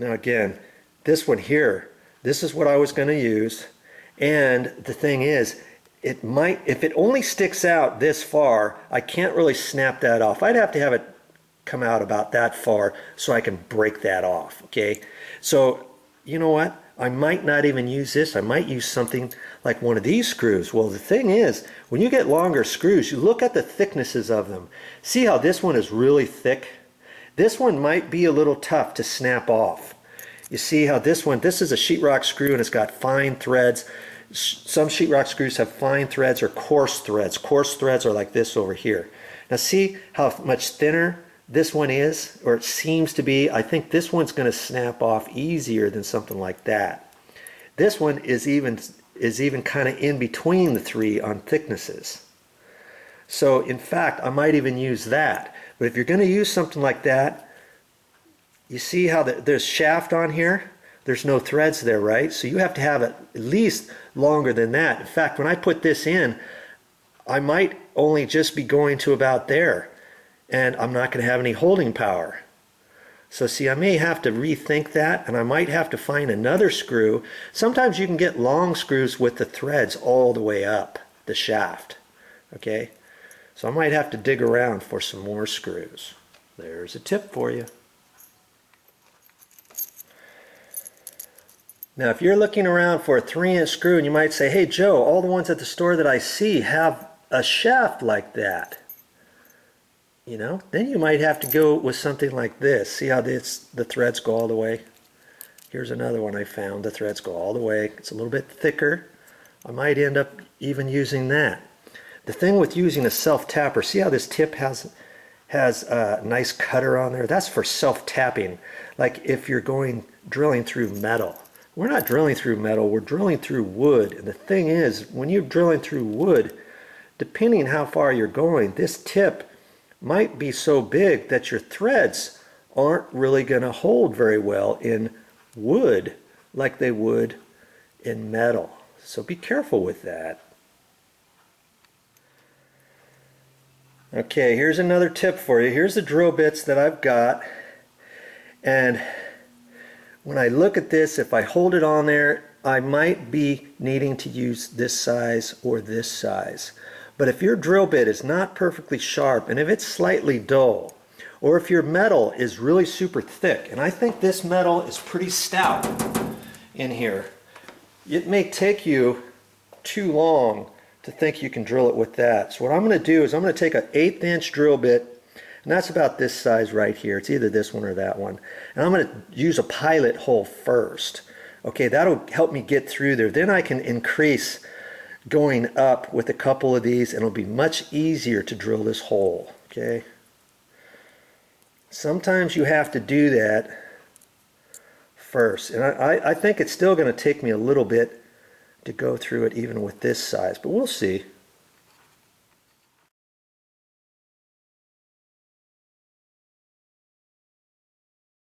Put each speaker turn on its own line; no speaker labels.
Now again, this one here, this is what I was going to use. And the thing is, it might, if it only sticks out this far, I can't really snap that off. I'd have to have it come out about that far so I can break that off, okay? So, you know what? I might not even use this. I might use something like one of these screws. Well, the thing is, when you get longer screws, you look at the thicknesses of them. See how this one is really thick? This one might be a little tough to snap off. You see how this one, this is a sheetrock screw and it's got fine threads. Some sheetrock screws have fine threads or coarse threads. Coarse threads are like this over here. Now see how much thinner this one is, or it seems to be. I think this one's going to snap off easier than something like that. This one is even kind of in between the three on thicknesses. So in fact, I might even use that. But if you're going to use something like that, you see how there's shaft on here? There's no threads there, right? So you have to have it at least longer than that. In fact, when I put this in, I might only just be going to about there. And I'm not going to have any holding power. So see, I may have to rethink that, and I might have to find another screw. Sometimes you can get long screws with the threads all the way up the shaft. Okay? So I might have to dig around for some more screws. There's a tip for you. Now if you're looking around for a 3-inch screw and you might say, hey Joe, all the ones at the store that I see have a shaft like that. You know, then you might have to go with something like this. See how the threads go all the way? Here's another one I found. The threads go all the way. It's a little bit thicker. I might end up even using that. The thing with using a self-tapper, see how this tip has a nice cutter on there? That's for self-tapping. Like if you're drilling through metal. We're not drilling through metal, we're drilling through wood. And the thing is, when you're drilling through wood, depending how far you're going, this tip might be so big that your threads aren't really going to hold very well in wood like they would in metal. So be careful with that. Okay, here's another tip for you. Here's the drill bits that I've got. And when I look at this, if I hold it on there, I might be needing to use this size or this size. But if your drill bit is not perfectly sharp, and if it's slightly dull, or if your metal is really super thick, and I think this metal is pretty stout in here, it may take you too long to think you can drill it with that. So what I'm going to do is I'm going to take an 1/8 inch drill bit, and that's about this size right here. It's either this one or that one. And I'm going to use a pilot hole first. Okay, that'll help me get through there. Then I can increase going up with a couple of these, and it'll be much easier to drill this hole. Okay, sometimes you have to do that first, and I think it's still going to take me a little bit to go through it even with this size, but we'll see.